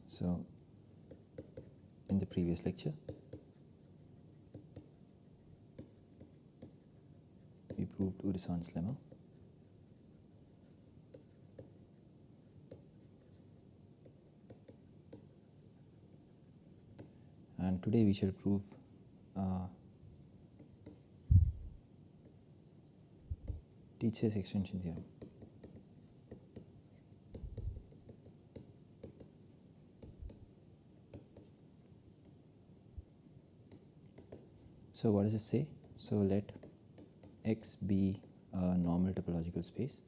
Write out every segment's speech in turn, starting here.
So, in the previous lecture, we proved Urysohn's lemma. And today we shall prove Tietze's extension theorem. So what does it say? So let X be a normal topological space,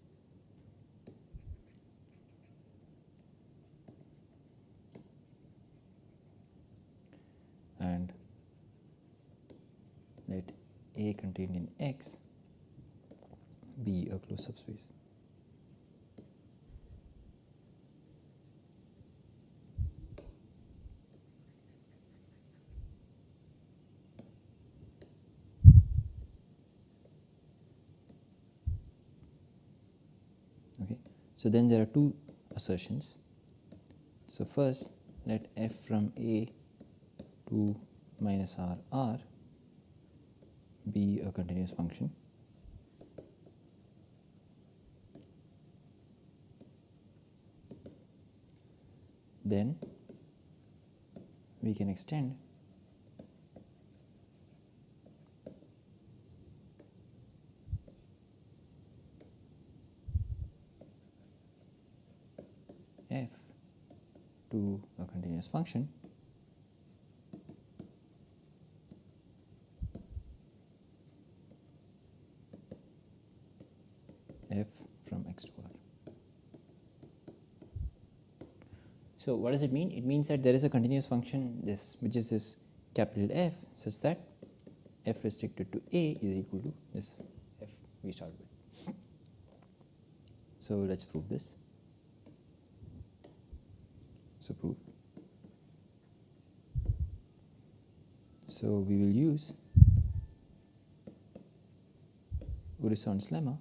and let A contained in X be a closed subspace. Okay, so then there are two assertions. So first, let f from A to minus R be a continuous function. Then we can extend f to a continuous function f from X to R. So what does it mean? It means that there is a continuous function which is this capital F, such that f restricted to A is equal to this f we started with. So let's prove this. So proof. So we will use Urysohn's lemma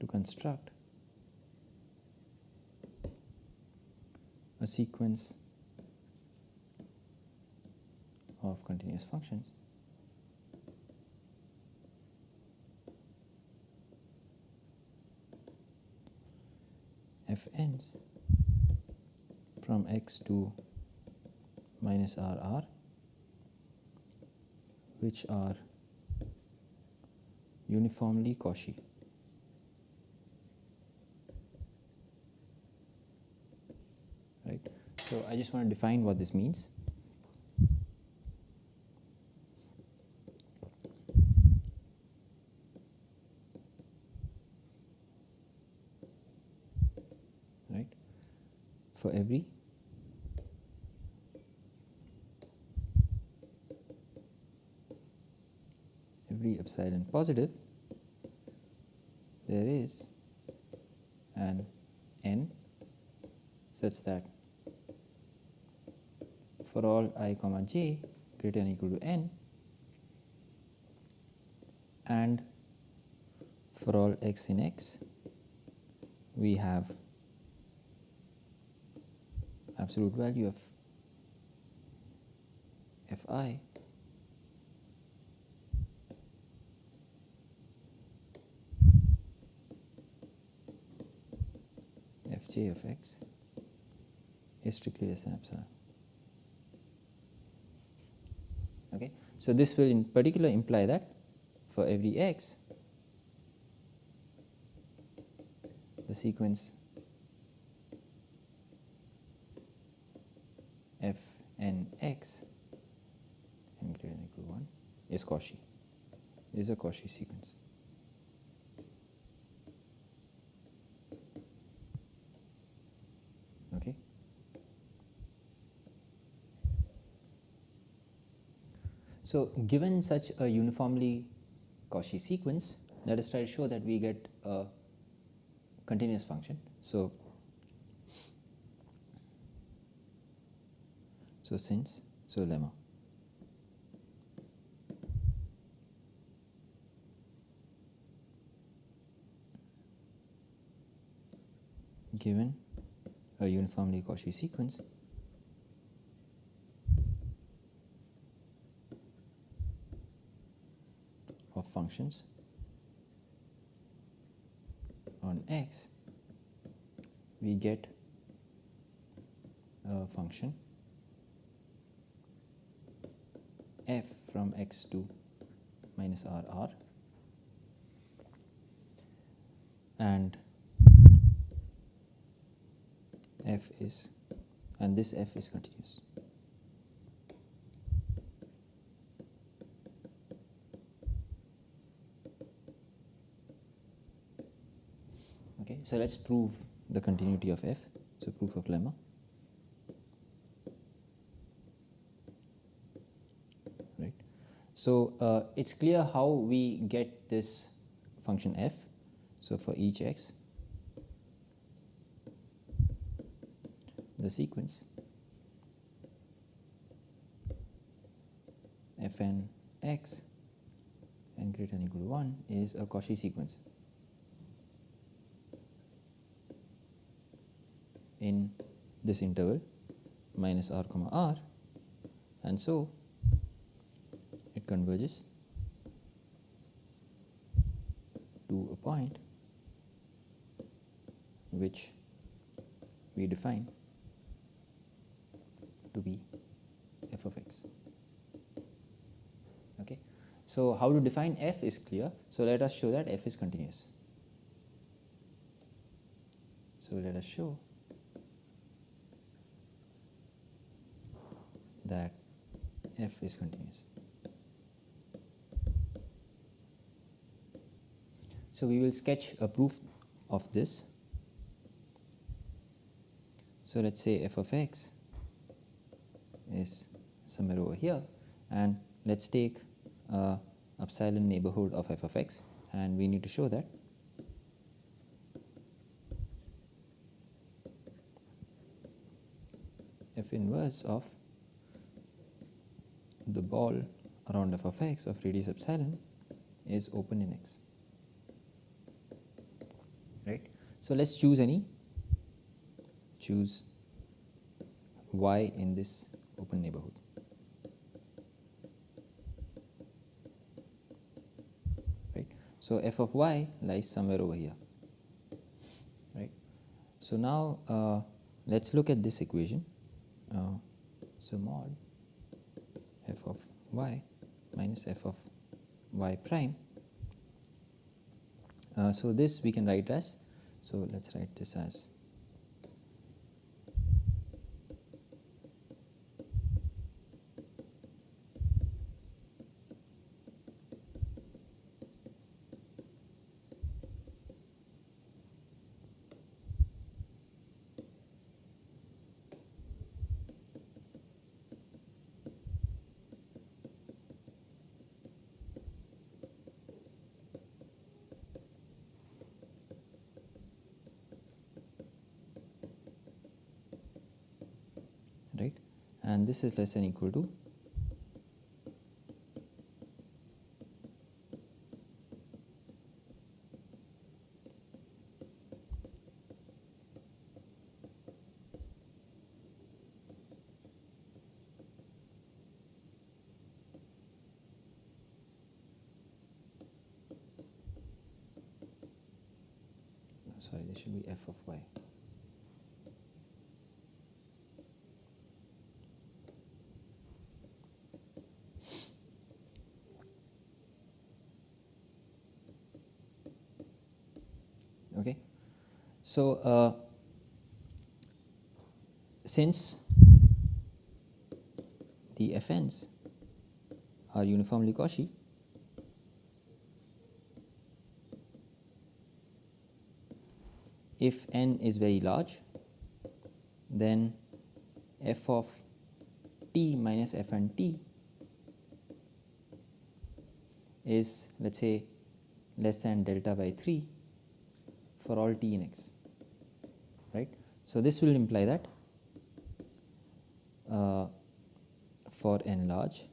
to construct a sequence of continuous functions f ends from X to minus R which are uniformly Cauchy. Right. So I just want to define what this means. Right. For every epsilon positive, there is an n such that for all I comma j greater than or equal to n, and for all x in X we have absolute value of fi fj of x is strictly less than epsilon. Okay, so this will in particular imply that for every x, the sequence f n x n greater than or equal to 1 is Cauchy, is a Cauchy sequence. Okay. So given such a uniformly Cauchy sequence, let us try to show that we get a continuous function. So lemma. Given a uniformly Cauchy sequence of functions on X, we get a function f from x to minus r, and this f is continuous. Okay, so let's prove the continuity of f. So proof of lemma. Right. So it's clear how we get this function f. So for each x, the sequence fn x n greater than or equal to 1 is a Cauchy sequence in this interval minus r comma r, and so it converges to a point which we define to be f of x. Okay, so how to define f is clear. So let us show that f is continuous. So let us show that f is continuous. So we will sketch a proof of this. So let's say f of x is somewhere over here, and let's take epsilon neighborhood of f of x, and we need to show that f inverse of the ball around f of x of radius epsilon is open in x. Right. So let's choose y in this open neighborhood. Right. So f of y lies somewhere over here. Right. So now let's look at this equation. So mod f of y minus f of y prime. So this we can write as, so let's write this as right, and this is less than or equal to this should be f of y. Okay, so since the fn's are uniformly Cauchy, if n is very large, then f of t minus fn t is, let's say, less than delta by 3 for all t in x, right? So this will imply that for n large,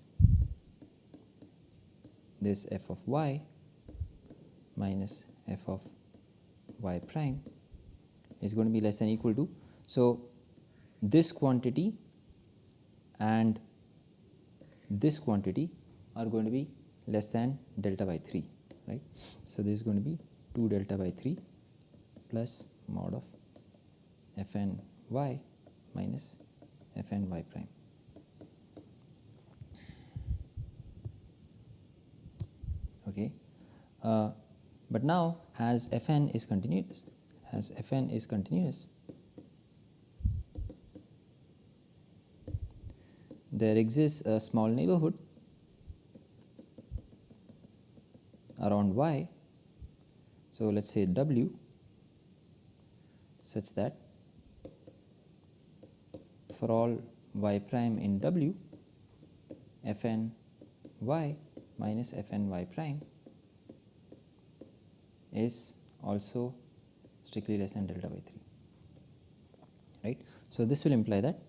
this f of y minus f of y prime is going to be less than or equal to, so this quantity and this quantity are going to be less than delta by 3, right? So this is going to be 2 delta by 3 plus mod of fn y minus fn y prime. Okay, but now as fn is continuous, there exists a small neighborhood around y, so let's say w, such that for all y prime in w, fn y minus fn y prime is also strictly less than delta by 3, right? So this will imply that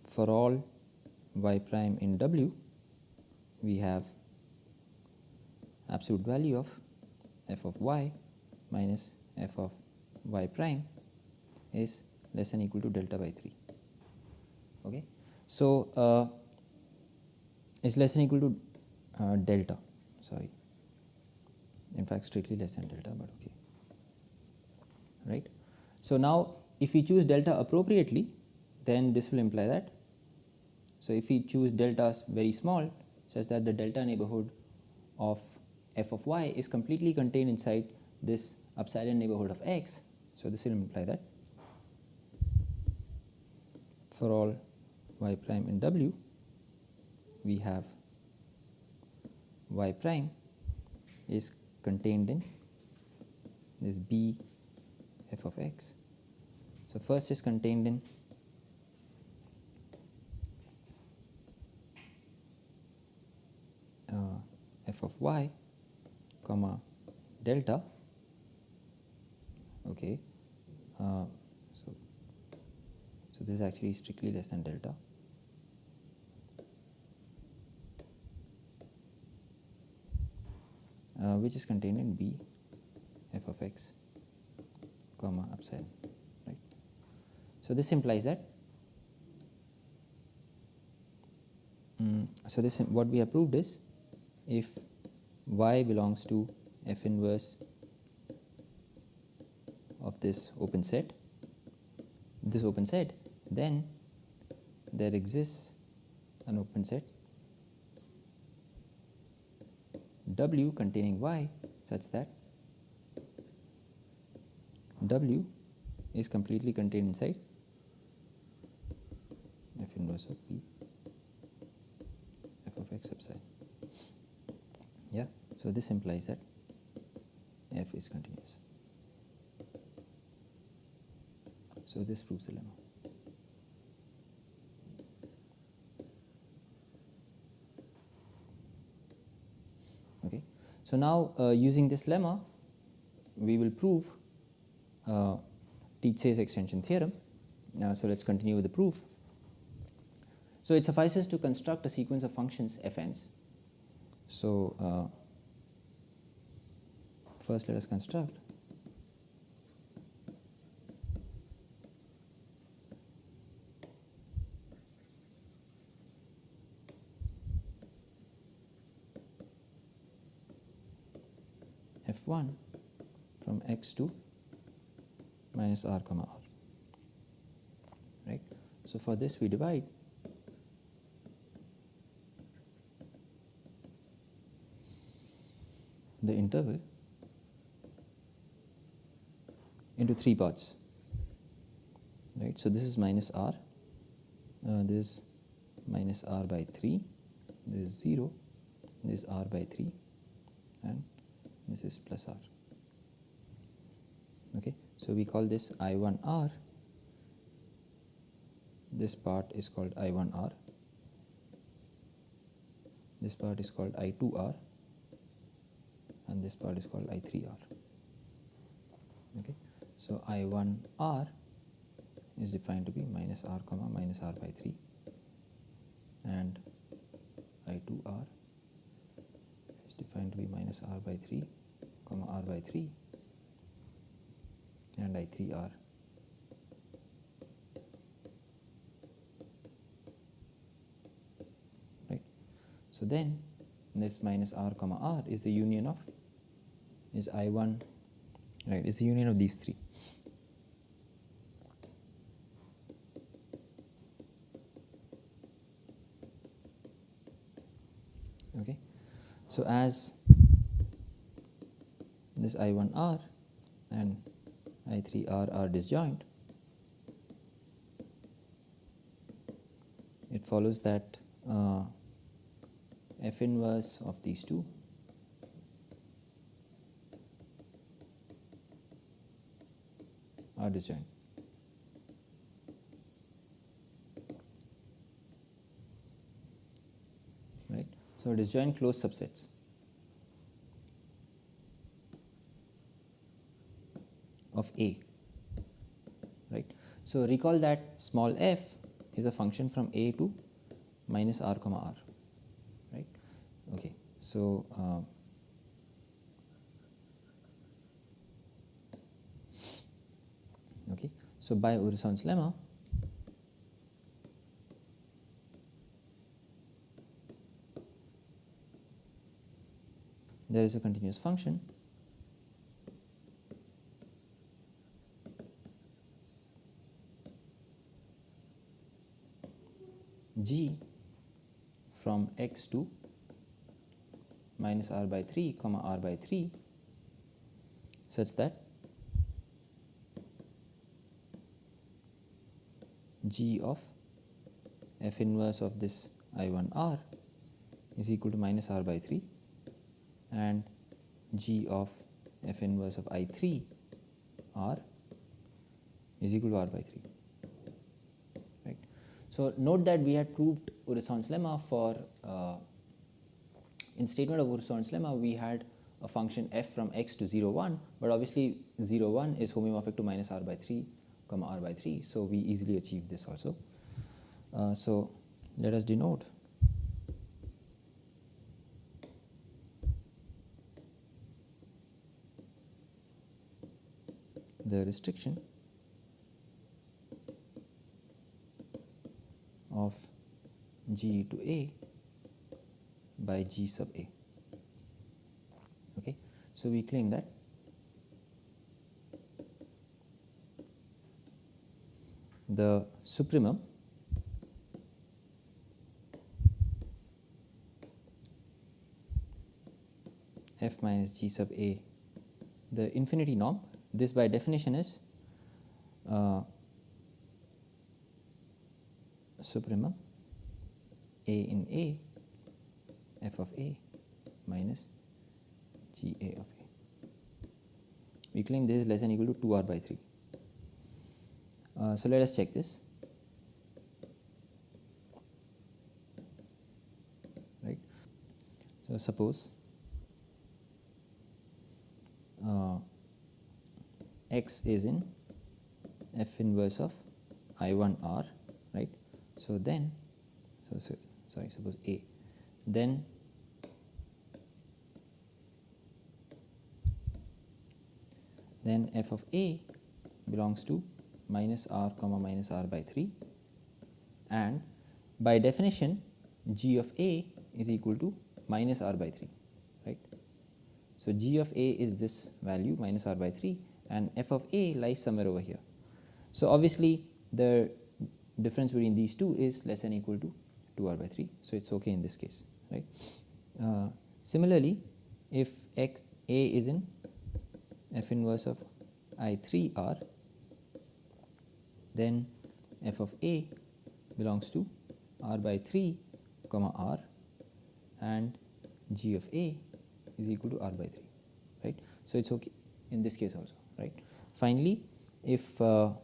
for all y prime in w, we have absolute value of f of y minus f of y prime is less than or equal to delta by 3. Okay, so it's less than or equal to delta, sorry, in fact strictly less than delta, but okay, right? So now if we choose delta appropriately, then this will imply that, so if we choose deltas very small such that the delta neighborhood of f of y is completely contained inside this epsilon neighborhood of x, so this will imply that for all y prime in w, we have y prime is contained in this b f of x. So first is contained in f of y comma delta, okay, so this is actually strictly less than delta, which is contained in b f of x comma epsilon, right? So this implies that so this, what we have proved is, if y belongs to f inverse of this open set, then there exists an open set w containing y such that w is completely contained inside f inverse of b f of x epsilon. Yeah, so this implies that f is continuous. So this proves the lemma. Okay, so now using this lemma, we will prove Tietze's extension theorem. So let's continue with the proof. So it suffices to construct a sequence of functions fn's. So first let us construct f1 from x to minus r comma r, right? So for this we divide the interval into 3 parts, right? So this is minus r, this is minus r by 3, this is 0, this is r by 3, and this is plus r. Okay, so we call this I1r, this part is called I1r, this part is called I2r, and this part is called I3r. So I1R is defined to be minus R comma minus R by 3, and I2R is defined to be minus R by 3 comma R by 3, and I3R right. So then this minus R comma R is the union of is I1 right, is the union of these three. Okay, so as this I1R and I3R are disjoint, it follows that F inverse of these two are disjoint. Right. So disjoint closed subsets of A. Right. So recall that small f is a function from A to minus R comma R. Right. Okay. So okay. So by Urysohn's lemma, there is a continuous function g from x to minus R by 3 comma R by 3 such that g of f inverse of this I1R is equal to minus R by 3, and g of f inverse of I3R is equal to R by 3. Right. So note that we had proved Urysohn's lemma for in statement of Urysohn's lemma we had a function f from x to 0 1, but obviously 0 1 is homomorphic to minus R by 3 comma R by 3, so we easily achieve this also. So let us denote the restriction of G to A by G sub A. Okay, so we claim that the supremum f minus G sub A, the infinity norm, this by definition is supremum A in A f of A minus G A of A. We claim this is less than or equal to 2R by 3. So let us check this. Right. So suppose x is in f inverse of I1R, right? So then, suppose A, then f of A belongs to minus R comma minus R by 3, and by definition G of A is equal to minus R by 3, right? So G of A is this value minus R by 3, and f of A lies somewhere over here. So obviously the difference between these two is less than or equal to 2R by 3, so it's okay in this case, right? Similarly, if x A is in f inverse of I3R, then f of A belongs to R by 3 comma R, and G of A is equal to R by 3, right? So it's okay in this case also, right? Finally, if A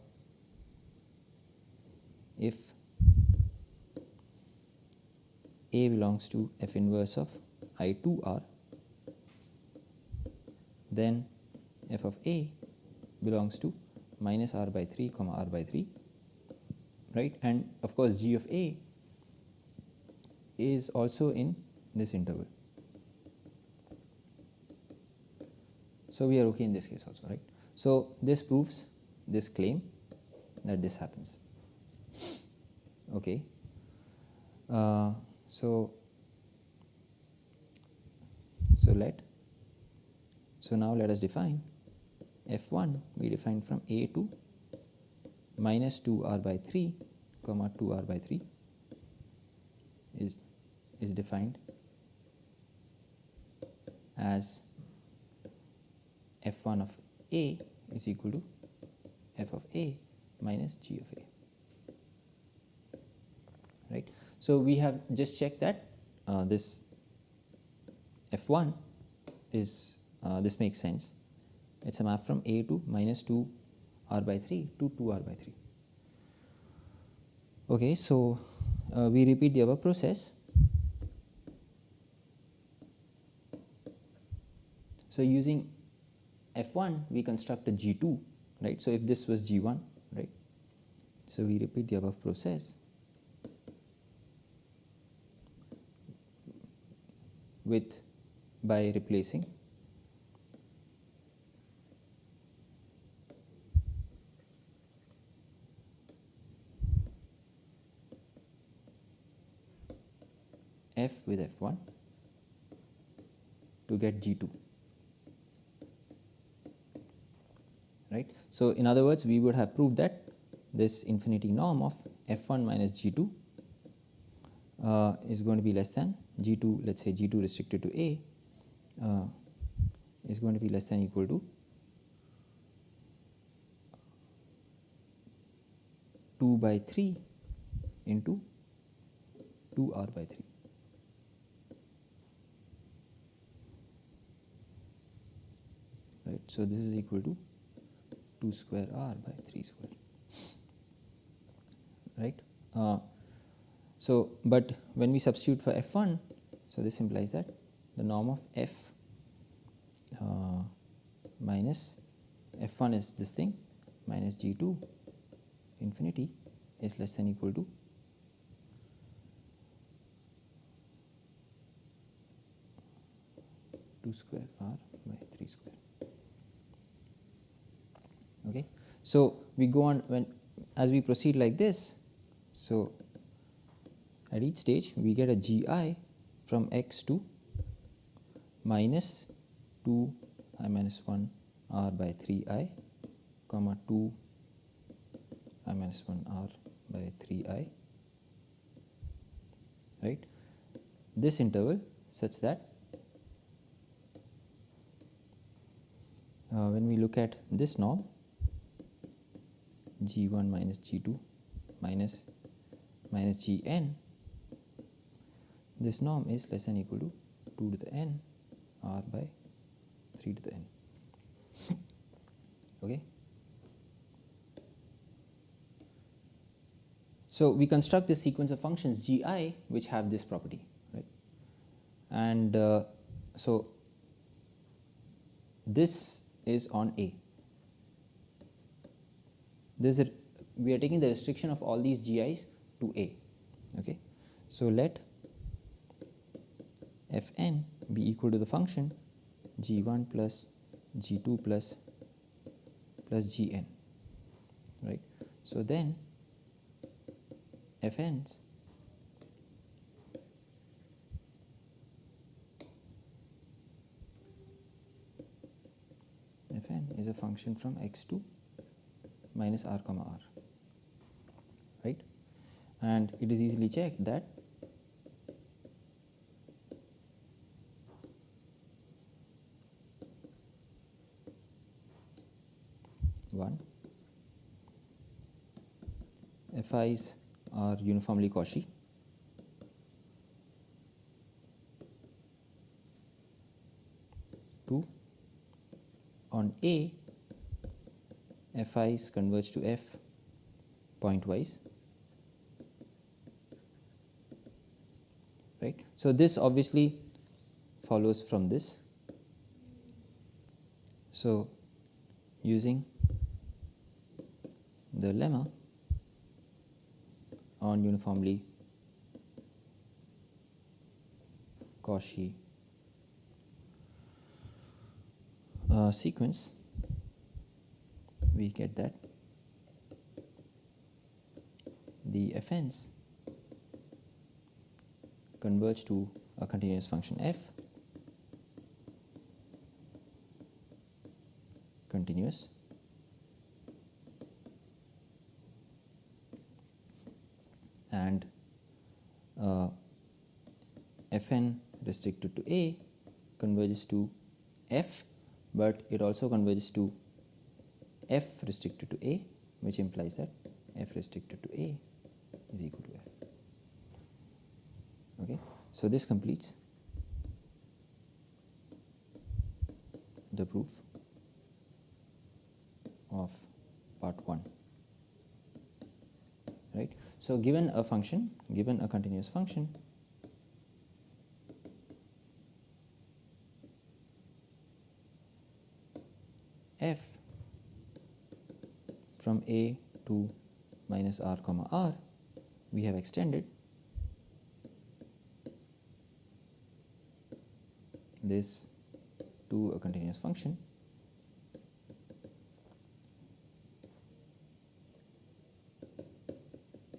belongs to f inverse of I2R, then f of A belongs to minus r by 3 comma r by 3, right? And of course g of a is also in this interval. So we are okay in this case also, right? So this proves this claim that this happens. Okay. So now let us define f1. We define from a to minus 2r by 3 comma 2r by 3 is defined as f1 of a is equal to f of a minus g of a, right? So we have just checked that this f1 is this makes sense. It's a map from a to minus 2r by 3 to 2r by 3. Okay, so we repeat the above process. So using f1 we construct a g2, right? So if this was g1, right? So we repeat the above process by replacing f with f1 to get g2, right? So in other words, we would have proved that this infinity norm of f1 minus g2 is going to be less than g2, let's say g2 restricted to a is going to be less than or equal to 2 by 3 into 2r by 3. Right, so this is equal to 2 square r by 3 square, right? So, but when we substitute for f1, so this implies that the norm of f minus f1 is this thing minus g2 infinity is less than or equal to 2 square r by 3 square. Okay, so we go on as we proceed like this. So at each stage we get a gi from x to minus 2i minus 1 r by 3i comma 2i minus 1 r by 3i, right? This interval such that when we look at this norm g1 minus g2 minus gn, this norm is less than or equal to 2 to the n r by 3 to the n. Okay. So we construct this sequence of functions gi which have this property, right? And so this is on a. We are taking the restriction of all these gi's to a. Okay, so let fn be equal to the function g1 plus g2 plus gn, right? So then fn is a function from x to minus r comma r, right? And it is easily checked that one, fi's are uniformly Cauchy. Two, on A, fi's converge to f pointwise, right? So this obviously follows from this. So using the lemma on uniformly Cauchy sequence, we get that the fn's converge to a continuous function f continuous and fn restricted to A converges to f, but it also converges to f restricted to A, which implies that f restricted to A is equal to f. Okay, so this completes the proof of part 1. Right. So given a function, given a continuous function, f from A to minus r comma r, we have extended this to a continuous function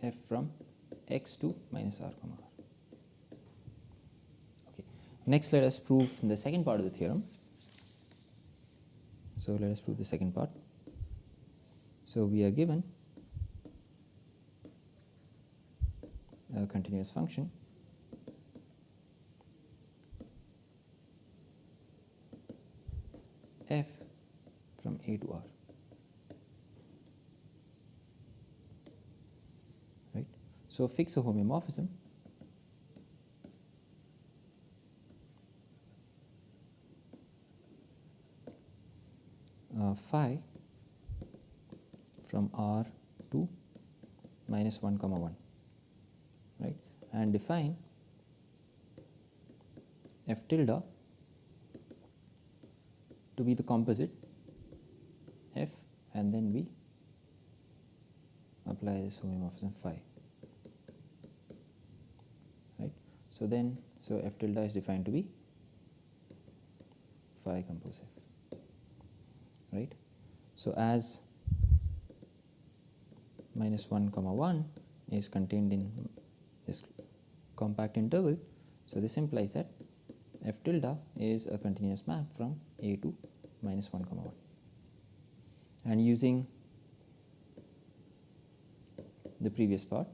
f from x to minus r comma r. Okay. Next, let us prove the second part of the theorem. So let us prove the second part. So we are given a continuous function f from A to r. Right. So fix a homeomorphism phi from r to minus 1 comma 1, right, and define f tilde to be the composite f, and then we apply this homeomorphism phi, right. So then, so f tilde is defined to be phi compose f, right. So as minus 1 comma 1 is contained in this compact interval, so this implies that f tilde is a continuous map from A to minus 1 comma 1. And using the previous part,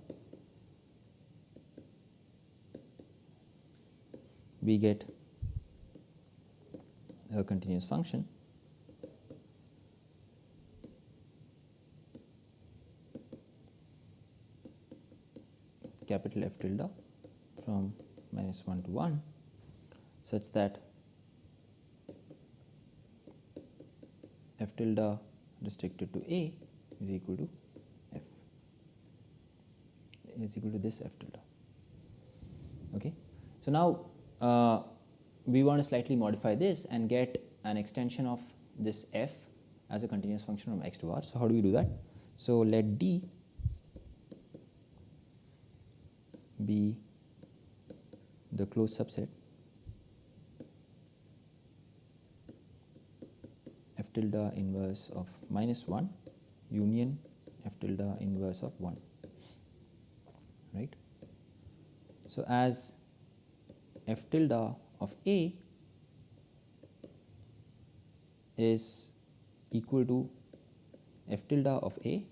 we get a continuous function capital F tilde from minus 1 to 1 such that f tilde restricted to A is equal to f, is equal to this f tilde. Okay. So now we want to slightly modify this and get an extension of this f as a continuous function from x to r. So how do we do that? So let D be the closed subset f tilde inverse of minus 1 union f tilde inverse of 1, right. So as f tilde of A is equal to f tilde of A,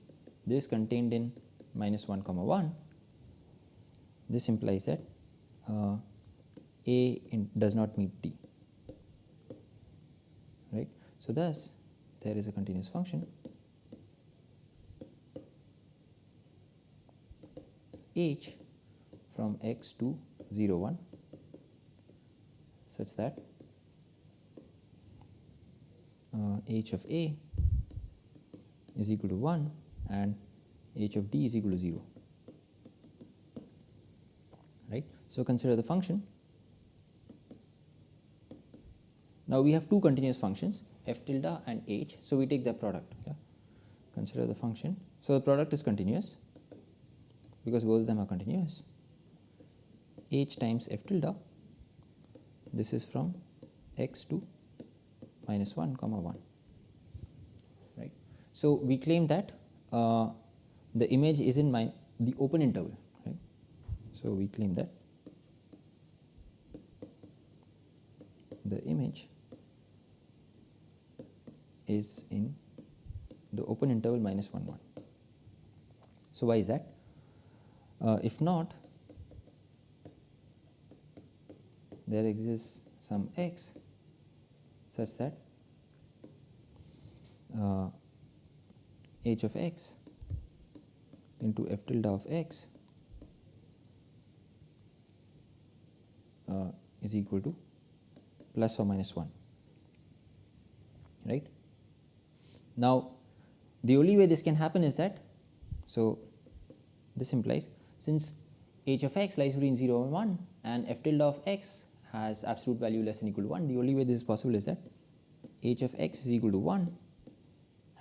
this contained in minus 1 comma 1, this implies that A does not meet D, right. So thus there is a continuous function h from x to 0 1 such that h of A is equal to 1 and h of D is equal to 0, right. So consider the function. Now we have two continuous functions f tilde and h, so we take their product. Yeah? consider the function. So the product is continuous because both of them are continuous. H times f tilde, this is from x to minus 1 comma 1, right. So we claim that the image is in the open interval, right. So we claim that the image is in the open interval minus 1 1. So why is that? If not, there exists some x such that h of x into f tilde of x is equal to plus or minus 1, right. Now the only way this can happen is that, so this implies since h of x lies between 0 and 1 and f tilde of x has absolute value less than or equal to 1, the only way this is possible is that h of x is equal to 1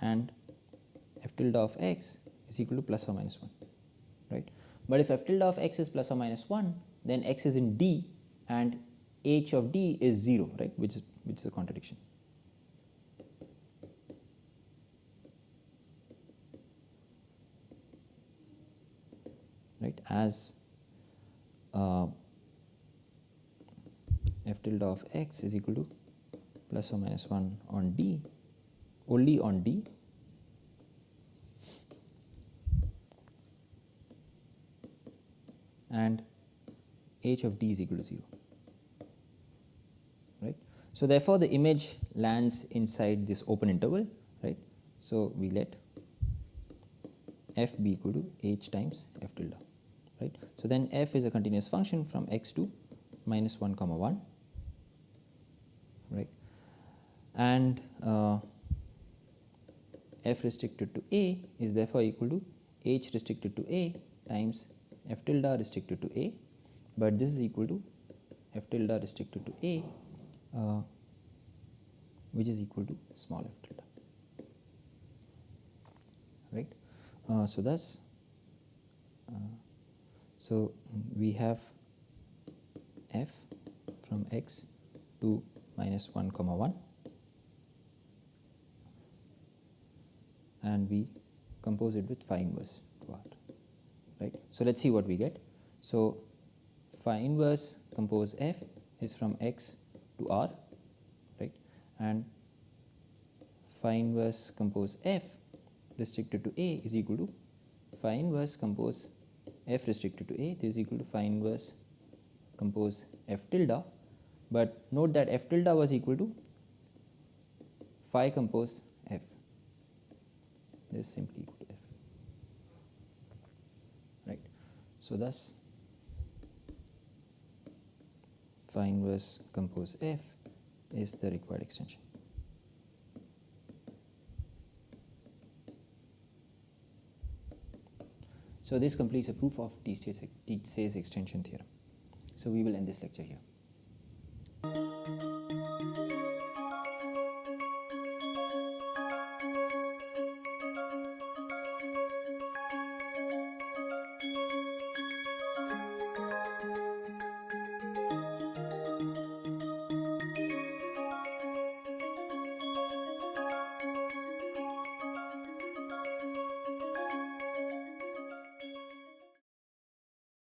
and f tilde of x is equal to plus or minus 1, right. But if f tilde of x is plus or minus 1, then x is in D and h of D is 0, right, which is a contradiction. Right, as f tilde of x is equal to plus or minus 1 on D, only on D, and h of D is equal to 0, right. So therefore the image lands inside this open interval, right. So we let f be equal to h times f tilde, right. So then f is a continuous function from x to minus 1 comma 1, right, and f restricted to a is therefore equal to h restricted to a times f tilde restricted to a, but this is equal to f tilde restricted to a, which is equal to small f tilde, right. So thus, so we have f from x to minus 1 comma 1, and we compose it with phi inverse to r, right. So let's see what we get. So phi inverse compose f is from x to r, right, and phi inverse compose f restricted to a is equal to phi inverse compose f restricted to a, this is equal to phi inverse compose f tilde, but note that f tilde was equal to phi compose f, this is simply equal to f, right. So thus phi inverse compose f is the required extension. So this completes a proof of Tietze's extension theorem. So we will end this lecture here.